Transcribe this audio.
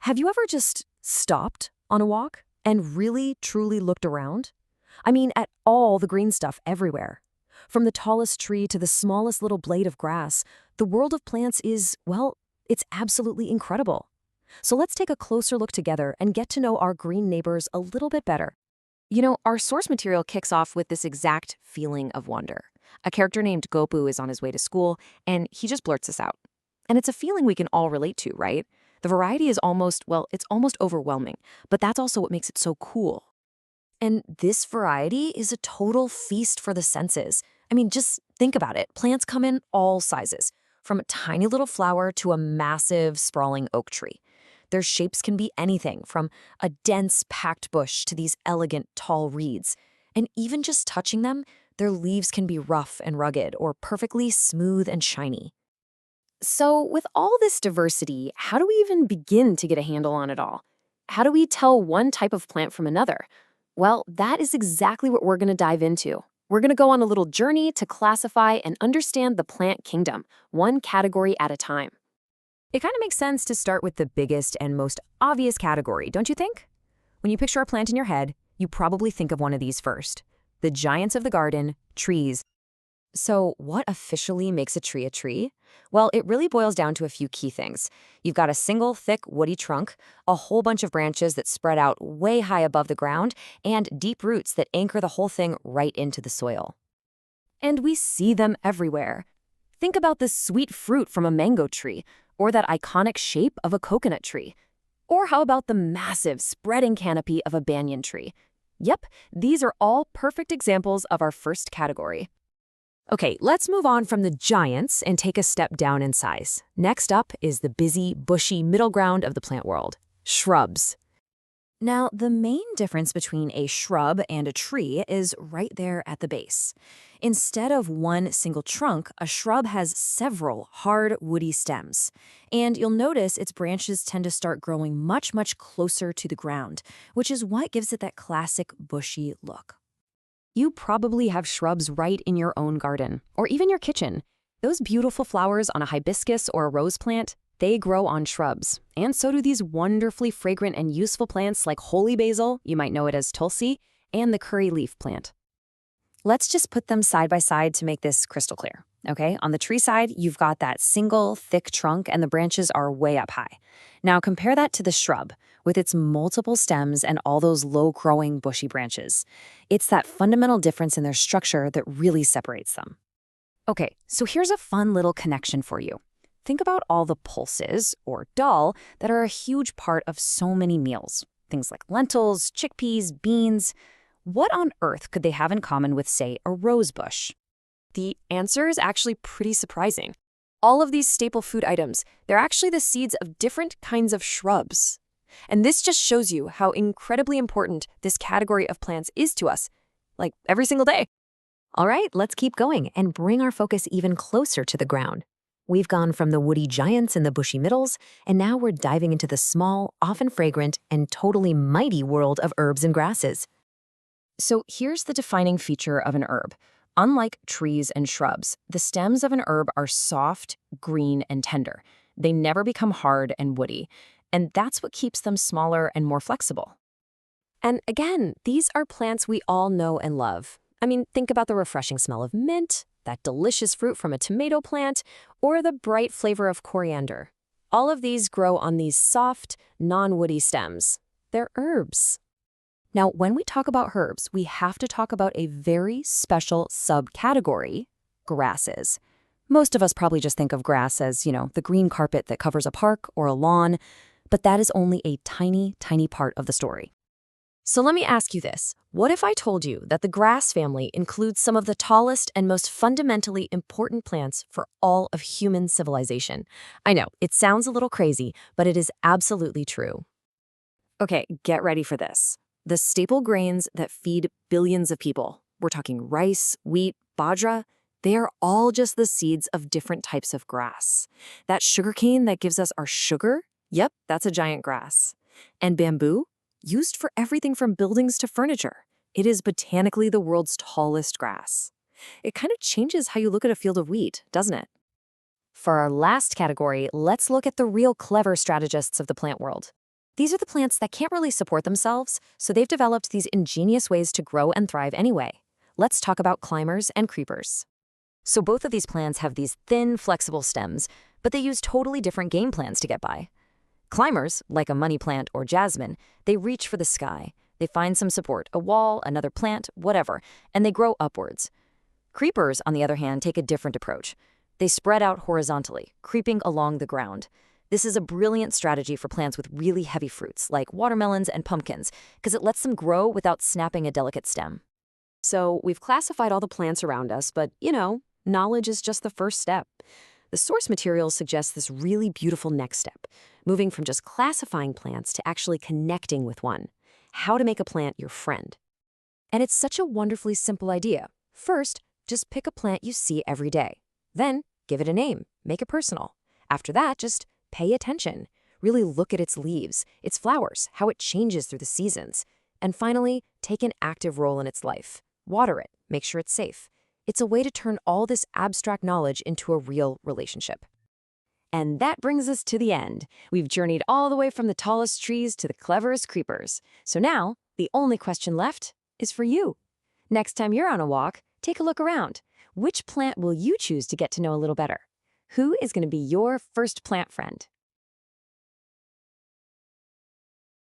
Have you ever just stopped on a walk and really, truly looked around? I mean, at all the green stuff everywhere. From the tallest tree to the smallest little blade of grass, the world of plants is, well, it's absolutely incredible. So let's take a closer look together and get to know our green neighbors a little bit better. Our source material kicks off with this exact feeling of wonder. A character named Gopu is on his way to school, and he just blurts this out. And it's a feeling we can all relate to, right? The variety is almost, well, it's almost overwhelming, but that's also what makes it so cool. And this variety is a total feast for the senses. I mean, just think about it. Plants come in all sizes, from a tiny little flower to a massive, sprawling oak tree. Their shapes can be anything from a dense, packed bush to these elegant, tall reeds. And even just touching them, their leaves can be rough and rugged or perfectly smooth and shiny. So, with all this diversity, how do we even begin to get a handle on it all? How do we tell one type of plant from another? Well, that is exactly what we're going to dive into. We're going to go on a little journey to classify and understand the plant kingdom, one category at a time. It kind of makes sense to start with the biggest and most obvious category, don't you think? When you picture a plant in your head, you probably think of one of these first. The giants of the garden, trees. So what officially makes a tree? Well, it really boils down to a few key things. You've got a single thick woody trunk, a whole bunch of branches that spread out way high above the ground, and deep roots that anchor the whole thing right into the soil. And we see them everywhere. Think about the sweet fruit from a mango tree, or that iconic shape of a coconut tree. Or how about the massive spreading canopy of a banyan tree? Yep, these are all perfect examples of our first category. Okay, let's move on from the giants and take a step down in size. Next up is the busy, bushy middle ground of the plant world, shrubs. Now, the main difference between a shrub and a tree is right there at the base. Instead of one single trunk, a shrub has several hard, woody stems. And you'll notice its branches tend to start growing much, much closer to the ground, which is what gives it that classic bushy look. You probably have shrubs right in your own garden, or even your kitchen. Those beautiful flowers on a hibiscus or a rose plant, they grow on shrubs. And so do these wonderfully fragrant and useful plants like holy basil, you might know it as tulsi, and the curry leaf plant. Let's just put them side by side to make this crystal clear. Okay, on the tree side, you've got that single, thick trunk and the branches are way up high. Now compare that to the shrub, with its multiple stems and all those low-growing, bushy branches. It's that fundamental difference in their structure that really separates them. Okay, so here's a fun little connection for you. Think about all the pulses, or dal, that are a huge part of so many meals. Things like lentils, chickpeas, beans. What on earth could they have in common with, say, a rose bush? The answer is actually pretty surprising. All of these staple food items, they're actually the seeds of different kinds of shrubs. And this just shows you how incredibly important this category of plants is to us, like every single day. All right, let's keep going and bring our focus even closer to the ground. We've gone from the woody giants and the bushy middles, and now we're diving into the small, often fragrant, and totally mighty world of herbs and grasses. So here's the defining feature of an herb. Unlike trees and shrubs, the stems of an herb are soft, green, and tender. They never become hard and woody, and that's what keeps them smaller and more flexible. And again, these are plants we all know and love. I mean, think about the refreshing smell of mint, that delicious fruit from a tomato plant, or the bright flavor of coriander. All of these grow on these soft, non-woody stems. They're herbs. Now, when we talk about herbs, we have to talk about a very special subcategory, grasses. Most of us probably just think of grass as, the green carpet that covers a park or a lawn, but that is only a tiny, tiny part of the story. So let me ask you this. What if I told you that the grass family includes some of the tallest and most fundamentally important plants for all of human civilization? I know, it sounds a little crazy, but it is absolutely true. Okay, get ready for this. The staple grains that feed billions of people, we're talking rice, wheat, bajra, they are all just the seeds of different types of grass. That sugarcane that gives us our sugar, yep, that's a giant grass. And bamboo, used for everything from buildings to furniture. It is botanically the world's tallest grass. It kind of changes how you look at a field of wheat, doesn't it? For our last category, let's look at the real clever strategists of the plant world, These are the plants that can't really support themselves, so they've developed these ingenious ways to grow and thrive anyway. Let's talk about climbers and creepers. So both of these plants have these thin, flexible stems, but they use totally different game plans to get by. Climbers, like a money plant or jasmine, they reach for the sky. They find some support, a wall, another plant, whatever, and they grow upwards. Creepers, on the other hand, take a different approach. They spread out horizontally, creeping along the ground. This is a brilliant strategy for plants with really heavy fruits, like watermelons and pumpkins, because it lets them grow without snapping a delicate stem. So we've classified all the plants around us, but, knowledge is just the first step. The source material suggests this really beautiful next step, moving from just classifying plants to actually connecting with one. How to make a plant your friend. And it's such a wonderfully simple idea. First, just pick a plant you see every day. Then, give it a name, make it personal. After that, just pay attention. Really look at its leaves, its flowers, how it changes through the seasons. And finally, take an active role in its life. Water it, make sure it's safe. It's a way to turn all this abstract knowledge into a real relationship. And that brings us to the end. We've journeyed all the way from the tallest trees to the cleverest creepers. So now, the only question left is for you. Next time you're on a walk, take a look around. Which plant will you choose to get to know a little better? Who is going to be your first plant friend?